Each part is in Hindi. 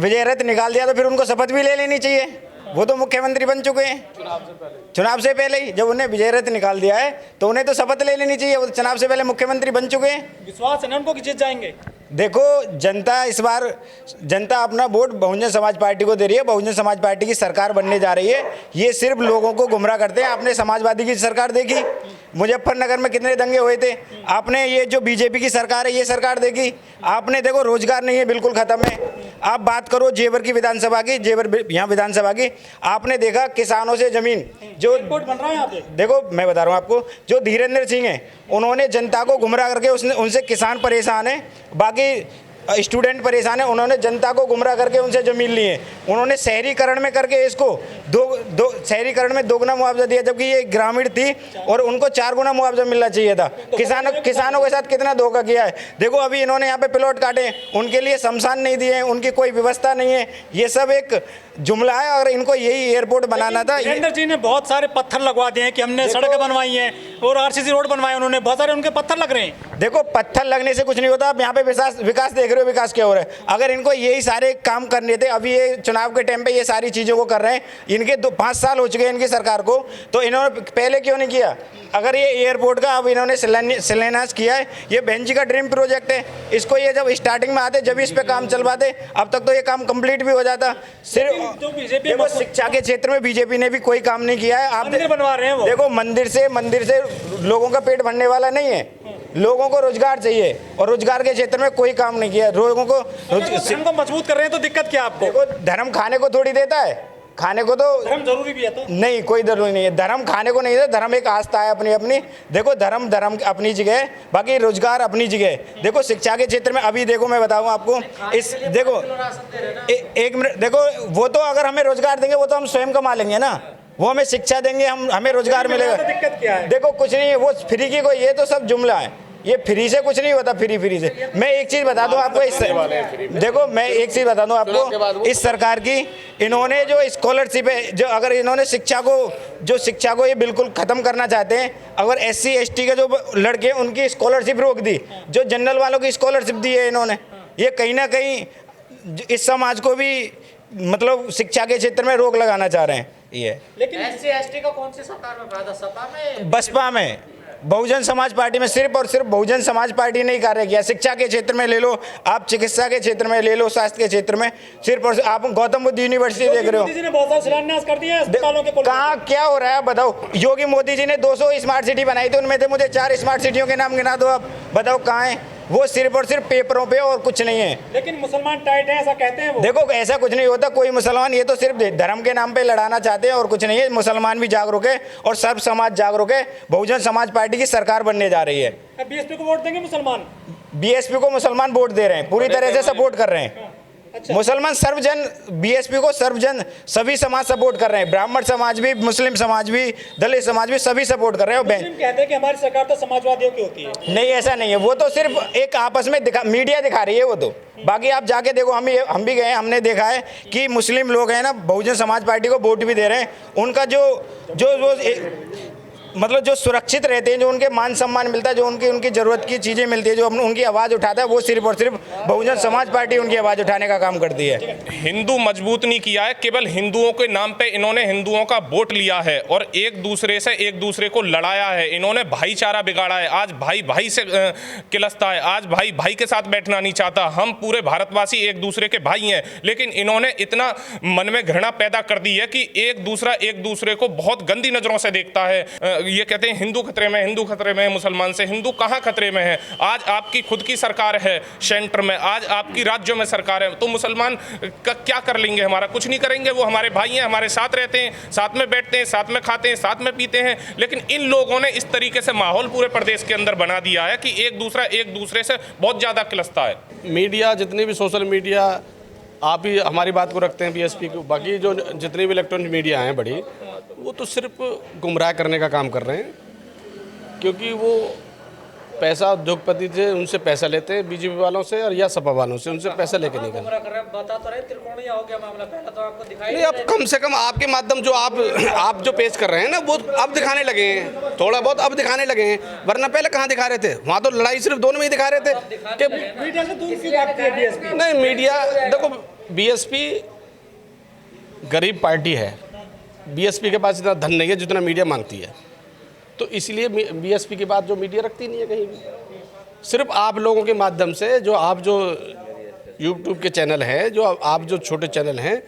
विजय रथ निकाल दिया तो फिर उनको शपथ भी ले लेनी चाहिए। वो तो मुख्यमंत्री बन चुके हैं चुनाव से पहले ही। जब उन्हें विजय रथ निकाल दिया है तो उन्हें तो शपथ ले लेनी चाहिए। वो तो चुनाव से पहले मुख्यमंत्री बन चुके हैं। विश्वास है ना उनको कि जीत जाएंगे? देखो, जनता इस बार अपना वोट बहुजन समाज पार्टी को दे रही है। बहुजन समाज पार्टी की सरकार बनने जा रही है। ये सिर्फ लोगों को गुमराह करते हैं। आपने समाजवादी की सरकार देखी, मुजफ्फरनगर में कितने दंगे हुए थे। आपने ये जो बीजेपी की सरकार है ये सरकार देखी, आपने देखो रोजगार नहीं है, बिल्कुल खत्म है। आप बात करो जेवर की विधानसभा की, जेवर यहाँ विधानसभा की, आपने देखा किसानों से जमीन जो रिपोर्ट बन रहा है यहाँ पे। देखो मैं बता रहा हूँ आपको, जो धीरेन्द्र सिंह हैं उन्होंने जनता को गुमराह करके उनसे किसान परेशान है, बाकी स्टूडेंट परेशान है। उन्होंने जनता को गुमराह करके उनसे जमीन ली है। उन्होंने शहरीकरण में करके इसको शहरीकरण में दोगुना मुआवजा दिया, जबकि ये ग्रामीण थी और उनको 4 गुना मुआवजा मिलना चाहिए था। किसानों के साथ कितना धोखा किया है। देखो अभी इन्होंने यहाँ पे प्लॉट काटे, उनके लिए शमशान नहीं दिए हैं, उनकी कोई व्यवस्था नहीं है। ये सब एक जुमला है और इनको यही एयरपोर्ट बनाना था। वीरेंद्र जी ने बहुत सारे पत्थर लगवा दिए हैं कि हमने सड़कें बनवाई हैं और आरसीसी रोड बनवाए, उन्होंने बहुत सारे उनके पत्थर लग रहे हैं। देखो पत्थर लगने से कुछ नहीं होता। आप यहाँ पे विकास देख रहे हो, विकास क्या हो रहा है। अगर इनको यही सारे काम करने थे, अभी ये चुनाव के टाइम पे ये सारी चीज़ों को कर रहे हैं। इनके 5 साल हो चुके हैं इनकी सरकार को, तो इन्होंने पहले क्यों नहीं किया? अगर ये एयरपोर्ट का अब इन्होंने शिलान्यास किया है, ये बहन जी का ड्रीम प्रोजेक्ट है। इसको ये जब स्टार्टिंग में आते जब इस पे काम चलवाते, अब तक तो ये काम कंप्लीट भी हो जाता। सिर्फ जो बीजेपी शिक्षा के क्षेत्र में बीजेपी ने भी कोई काम नहीं किया है। आप बनवा रहे हैं वो। देखो मंदिर से लोगों का पेट भरने वाला नहीं है। लोगों को रोजगार चाहिए और रोजगार के क्षेत्र में कोई काम नहीं किया। लोगों को धर्म को मजबूत कर रहे हैं तो दिक्कत क्या आपको? देखो धर्म खाने को थोड़ी देता है, खाने को तो धर्म जरूरी भी है तो नहीं, कोई जरूरी नहीं है। धर्म खाने को नहीं देता, धर्म एक आस्था है अपनी अपनी। देखो धर्म अपनी जगह है, बाकी रोजगार अपनी जगह है। देखो शिक्षा के क्षेत्र में अभी देखो मैं बताऊं आपको, इस देखो एक मिनट, देखो वो तो अगर हमें रोजगार देंगे वो तो हम स्वयं कमा लेंगे ना। वो हमें शिक्षा देंगे, हमें रोजगार मिलेगा। दिक्कत क्या है? देखो कुछ नहीं है, वो फ्री की कोई, ये तो सब जुमला है। ये फ्री से कुछ नहीं होता। फ्री से मैं एक चीज बता दूं आपको, देखो मैं एक चीज बता दूं आपको, इस सरकार की इन्होंने जो स्कॉलरशिप है, जो अगर इन्होंने शिक्षा को ये बिल्कुल खत्म करना चाहते हैं। अगर SC ST के जो लड़के हैं उनकी स्कॉलरशिप रोक दी, जो जनरल वालों की स्कॉलरशिप दी है इन्होंने, ये कहीं ना कहीं इस समाज को भी मतलब शिक्षा के क्षेत्र में रोक लगाना चाह रहे हैं ये। लेकिन SC ST का कौन सी सरकार में फायदा? सपा में, बसपा में, बहुजन समाज पार्टी में। सिर्फ और सिर्फ बहुजन समाज पार्टी ने ही कार्य किया। शिक्षा के क्षेत्र में ले लो आप, चिकित्सा के क्षेत्र में ले लो, स्वास्थ्य के क्षेत्र में, सिर्फ और आप गौतम बुद्ध यूनिवर्सिटी देख रहे हो। मोदी जी ने बहुत सारे शिलान्यास कर दिए अस्पतालों के। कहाँ क्या हो रहा है बताओ? योगी मोदी जी ने 200 स्मार्ट सिटी बनाई थी, उनमें से मुझे 4 स्मार्ट सिटियों के नाम गिना दो आप, बताओ कहाँ है वो? सिर्फ और सिर्फ पेपरों पे और कुछ नहीं है। लेकिन मुसलमान टाइट है ऐसा कहते हैं वो। देखो ऐसा कुछ नहीं होता कोई मुसलमान, ये तो सिर्फ धर्म के नाम पे लड़ाना चाहते हैं और कुछ नहीं है। मुसलमान भी जागरूक है और सर्व समाज जागरूक है। बहुजन समाज पार्टी की सरकार बनने जा रही है। BSP को वोट देंगे मुसलमान? BSP को मुसलमान वोट दे रहे हैं, पूरी तरह से सपोर्ट कर रहे हैं। अच्छा। मुसलमान सर्वजन BSP को सर्वजन सभी समाज सपोर्ट कर रहे हैं। ब्राह्मण समाज भी, मुस्लिम समाज भी, दलित समाज भी, सभी सपोर्ट कर रहे हैं। मुस्लिम कहते हैं कि हमारी सरकार तो समाजवादियों की होती है। नहीं ऐसा नहीं है, वो तो सिर्फ एक आपस में मीडिया दिखा रही है वो तो। बाकी आप जाके देखो, हम भी गए, हमने देखा है कि मुस्लिम लोग हैं ना बहुजन समाज पार्टी को वोट भी दे रहे हैं। उनका जो मतलब जो सुरक्षित रहते हैं, जो उनके मान सम्मान मिलता है, जो उनकी ज़रूरत की चीज़ें मिलती है, जो उनकी आवाज़ उठाता है, वो सिर्फ और सिर्फ बहुजन समाज पार्टी उनकी आवाज़ उठाने का काम करती है। हिंदू मजबूत नहीं किया है, केवल हिंदुओं के नाम पे इन्होंने हिंदुओं का वोट लिया है और एक दूसरे को लड़ाया है। इन्होंने भाईचारा बिगाड़ा है। आज भाई से किलसता है, आज भाई के साथ बैठना नहीं चाहता। हम पूरे भारतवासी एक दूसरे के भाई हैं, लेकिन इन्होंने इतना मन में घृणा पैदा कर दी है कि एक दूसरे को बहुत गंदी नज़रों से देखता है। ये कहते हैं हिंदू खतरे में है मुसलमान से। हिंदू कहाँ खतरे में है? आज आपकी खुद की सरकार है सेंटर में, आज आपकी राज्यों में सरकार है, तो मुसलमान का क्या कर लेंगे? हमारा कुछ नहीं करेंगे। वो हमारे भाई हैं, हमारे साथ रहते हैं, साथ में बैठते हैं, साथ में खाते हैं, साथ में पीते हैं। लेकिन इन लोगों ने इस तरीके से माहौल पूरे प्रदेश के अंदर बना दिया है कि एक दूसरे से बहुत ज़्यादा किलसता है। मीडिया, जितनी भी सोशल मीडिया, आप ही हमारी बात को रखते हैं BSP को, बाकी जो जितनी भी इलेक्ट्रॉनिक मीडिया हैं बड़ी, वो तो सिर्फ गुमराह करने का काम कर रहे हैं। क्योंकि वो पैसा उद्योगपति थे, उनसे पैसा लेते हैं, BJP वालों से और या सपा वालों से, उनसे पैसा लेके नहीं करते। बता तो रहे त्रिकोणीय हो गया मामला, पहले तो आपको दिखाई नहीं, अब कम से कम आपके माध्यम जो आप जो पेश कर रहे हैं ना, वो अब दिखाने लगे हैं, थोड़ा बहुत अब दिखाने लगे हैं, वरना पहले कहाँ दिखा रहे थे? वहाँ तो लड़ाई सिर्फ दोनों में ही दिखा रहे थे कि मीडिया से दूर क्यों भागती है BSP? नहीं, मीडिया देखो, बीएसपी गरीब पार्टी है, बीएसपी के पास इतना धन नहीं है जितना मीडिया मांगती है, तो इसलिए बीएसपी की बात जो मीडिया रखती नहीं है कहीं भी। सिर्फ आप लोगों के माध्यम से जो यूट्यूब के चैनल हैं, जो आप जो छोटे चैनल हैं,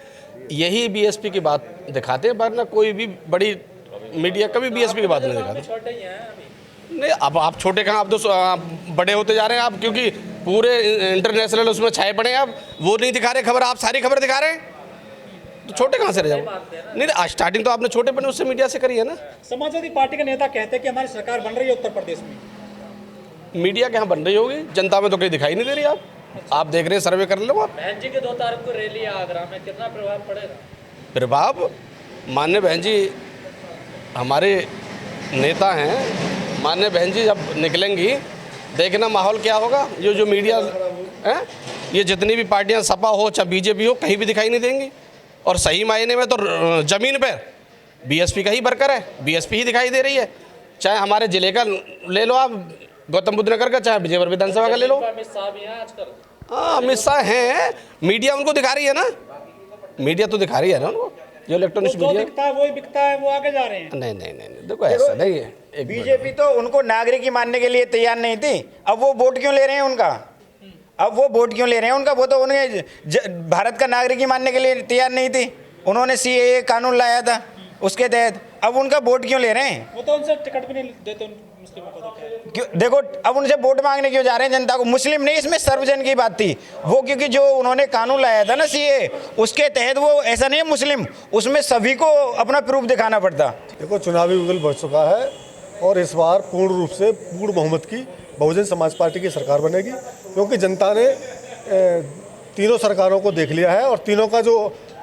यही बीएसपी की बात दिखाते हैं, वरना कोई भी बड़ी मीडिया कभी बीएसपी की बात नहीं दिखाती। छोटे ही हैं अभी। नहीं, अब आप छोटे कहाँ, आप तो आप बड़े होते जा रहे हैं आप, क्योंकि पूरे इंटरनेशनल उसमें छाए पड़े हैं आप, वो नहीं दिखा रहे खबर, आप सारी खबर दिखा रहे हैं, तो छोटे कहाँ से रह जाओ। नहीं, स्टार्टिंग तो आपने छोटे बने उससे मीडिया से करी है ना। समाजवादी पार्टी के नेता कहते हैं कि हमारी सरकार बन रही है उत्तर प्रदेश में। मीडिया कहाँ बन रही होगी, जनता में तो कहीं दिखाई नहीं दे रही। आप देख रहे हैं, सर्वे कर लो आप। बहन जी की 2 तारीख को रैली है आगरा में, कितना प्रभाव पड़ेगा? प्रभाव, माननीय बहन जी हमारे नेता हैं, माननीय बहन जी जब निकलेंगी देखना माहौल क्या होगा। ये जो मीडिया है, ये जितनी भी पार्टियां, सपा हो चाहे बीजेपी हो, कहीं भी दिखाई नहीं देंगी। और सही मायने में तो ज़मीन पर बीएसपी का ही वर्कर है, बीएसपी ही दिखाई दे रही है। चाहे हमारे ज़िले का ले लो आप, गौतम बुद्ध नगर का, चाहे विजयपुर विधानसभा का ले लो। अमित शाह भी हैं आजकल। हाँ, अमित शाह हैं, मीडिया उनको दिखा रही है ना, मीडिया तो दिखा रही है ना उनको, जो इलेक्ट्रॉनिक्स जो मीडिया। दिखता है वही बिकता है, वो आगे जा रहे हैं। नहीं नहीं नहीं, देखो ऐसा नहीं है। एक बीजेपी तो उनको नागरिक ही मानने के लिए तैयार नहीं थी, अब वो वोट क्यों ले रहे हैं उनका? अब वो वोट क्यों ले रहे हैं उनका? वो तो उन्हें भारत का नागरिक ही मानने के लिए तैयार नहीं थी। उन्होंने सीएए कानून लाया था, उसके तहत अब उनका वोट क्यों ले रहे हैं? वो तो उनसे टिकट भी नहीं देते मुस्लिमों को। तो क्यों? देखो, अब उनसे वोट मांगने क्यों जा रहे हैं जनता को? मुस्लिम नहीं, इसमें सर्वजन की बात थी वो, क्योंकि जो उन्होंने कानून लाया था ना सीएए, उसके तहत वो ऐसा नहीं है मुस्लिम, उसमें सभी को अपना प्रूफ दिखाना पड़ता। देखो, चुनावी उगल बढ़ चुका है और इस बार पूर्ण रूप से पूर्ण बहुमत की बहुजन समाज पार्टी की सरकार बनेगी, क्योंकि जनता ने तीनों सरकारों को देख लिया है और तीनों का जो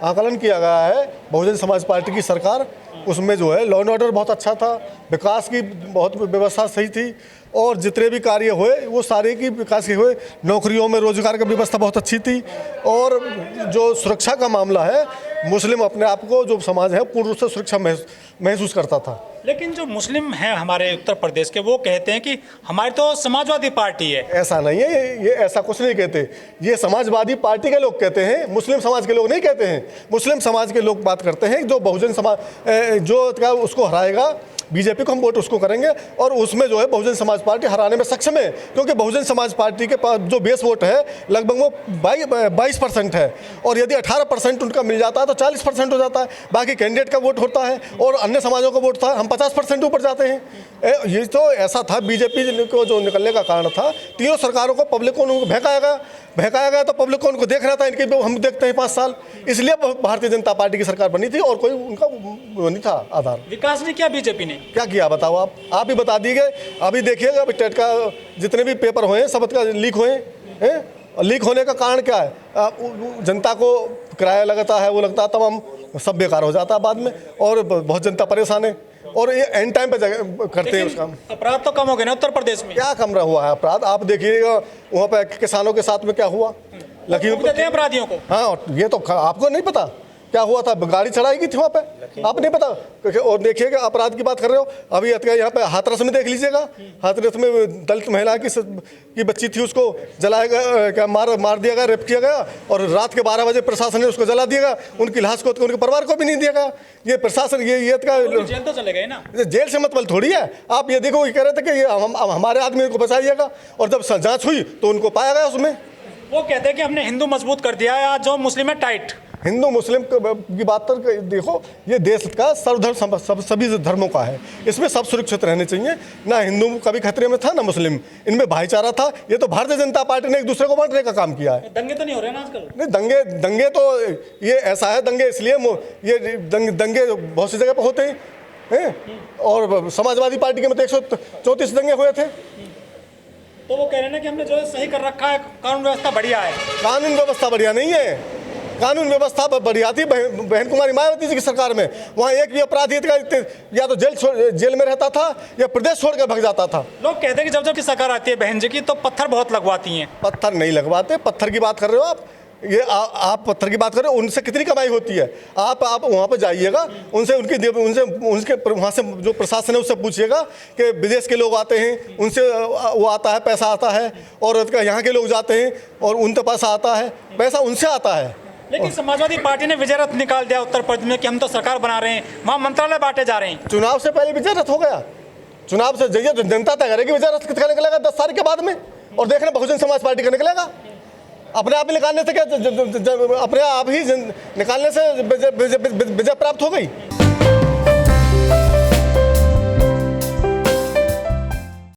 आकलन किया गया है, बहुजन समाज पार्टी की सरकार, उसमें जो है लॉ एंड ऑर्डर बहुत अच्छा था, विकास की बहुत व्यवस्था सही थी और जितने भी कार्य हुए वो सारे की विकास के हुए। नौकरियों में रोजगार की व्यवस्था बहुत अच्छी थी और जो सुरक्षा का मामला है, मुस्लिम अपने आप को, जो समाज है, पूर्ण रूप से सुरक्षा महसूस करता था। लेकिन जो मुस्लिम हैं हमारे उत्तर प्रदेश के, वो कहते हैं कि हमारी तो समाजवादी पार्टी है। ऐसा नहीं है, ये ऐसा कुछ नहीं कहते, ये समाजवादी पार्टी के लोग कहते हैं, मुस्लिम समाज के लोग नहीं कहते हैं। मुस्लिम समाज के लोग बात करते हैं, जो बहुजन समाज जो क्या उसको हराएगा, बीजेपी को हम वोट उसको करेंगे और उसमें जो है बहुजन समाज पार्टी हराने में सक्षम है, क्योंकि बहुजन समाज पार्टी के पास जो बेस वोट है लगभग वो 22% है और यदि 18% उनका मिल जाता है तो 40% हो जाता है, बाकी कैंडिडेट का वोट होता है और अन्य समाजों का वोट था, हम 50% ऊपर जाते हैं। ये तो ऐसा था, बीजेपी को जो निकलने का कारण था, तीनों सरकारों को पब्लिक को उनको बहकाया गया तो पब्लिक को उनको देख रहा था, इनके हम देखते हैं 5 साल, इसलिए भारतीय जनता पार्टी की सरकार बनी थी और कोई उनका नहीं था आधार। विकास नहीं किया बीजेपी ने, क्या किया बताओ आप ही बता दिए गए। अभी देखिएगा टेट का जितने भी पेपर हुए हैं सब का लीक हुए हैं, लीक होने का कारण क्या है? जनता को किराया लगता है, वो लगता है तमाम, सब बेकार हो जाता है बाद में और बहुत जनता परेशान है और ये एंड टाइम पे करते हैं उसका। अपराध तो कम हो गए ना उत्तर प्रदेश में। क्या कम रहा हुआ है अपराध? आप देखिएगा वहाँ पे किसानों के साथ में क्या हुआ, लखीमपुर देते हैं अपराधियों को। हाँ, ये तो आपको नहीं पता क्या हुआ था, गाड़ी चढ़ाई गई थी वहाँ पे, आप नहीं पता। और देखिएगा अपराध की बात कर रहे हो, अभी यहाँ पे हाथरस में देख लीजिएगा, हाथरस में दलित महिला की बच्ची थी, उसको जलाया गया, क्या मार दिया गया, रेप किया गया और रात के 12 बजे प्रशासन ने उसको जला दिया गया, उनकी लाश को उनके परिवार को भी नहीं दिया गया। ये प्रशासन ये जेल तो चले गए ना, जेल से मतलब थोड़ी है। आप ये देखो, ये कह रहे थे कि ये हमारे आदमी को बचाइएगा और जब जाँच हुई तो उनको पाया गया उसमें। वो कहते हैं कि हमने हिंदू मजबूत कर दिया है, आज जो मुस्लिम है टाइट। हिंदू मुस्लिम की बात कर देखो, ये देश का सर्वधर्म सभी धर्मों का है, इसमें सब सुरक्षित रहने चाहिए। ना हिंदू कभी खतरे में था ना मुस्लिम, इनमें भाईचारा था। ये तो भारतीय जनता पार्टी ने एक दूसरे को बांटने का काम किया है। दंगे तो नहीं हो रहे ना आजकल? नहीं, दंगे तो ये ऐसा है, दंगे इसलिए ये दंगे बहुत सी जगह पर होते हैं और समाजवादी पार्टी के मतलब 134 दंगे हुए थे। तो वो कह रहे हैं ना कि हमने जो है सही कर रखा है, कानून व्यवस्था बढ़िया है। कानून व्यवस्था बढ़िया नहीं है, कानून व्यवस्था बढ़िया थी बहन कुमारी मायावती जी की सरकार में। वहाँ एक भी अपराधी या तो जेल में रहता था या प्रदेश छोड़ कर भाग जाता था। लोग कहते हैं कि जब की सरकार आती है बहन जी की तो पत्थर बहुत लगवाती हैं। पत्थर नहीं लगवाते, पत्थर की बात कर रहे हो आप, ये आप पत्थर की बात कर रहे हो, उनसे कितनी कमाई होती है? आप वहाँ पर जाइएगा, उनके वहाँ से जो प्रशासन है उससे पूछिएगा कि विदेश के लोग आते हैं, उनसे वो आता है, पैसा आता है और यहाँ के लोग जाते हैं और उनके पास आता है, पैसा उनसे आता है। लेकिन समाजवादी पार्टी ने विजय रथ निकाल दिया उत्तर प्रदेश में कि हम तो सरकार बना रहे हैं, वहाँ मंत्रालय बांटे जा रहे हैं। चुनाव से पहले विजय रथ हो गया, चुनाव से जरिए तो जनता तय करेगी विजय रथ किसका निकलेगा 10 तारीख के बाद में, और देखना बहुजन समाज पार्टी का निकलेगा। अपने आप ही निकालने से क्या, अपने आप ही निकालने से विजय प्राप्त हो गई।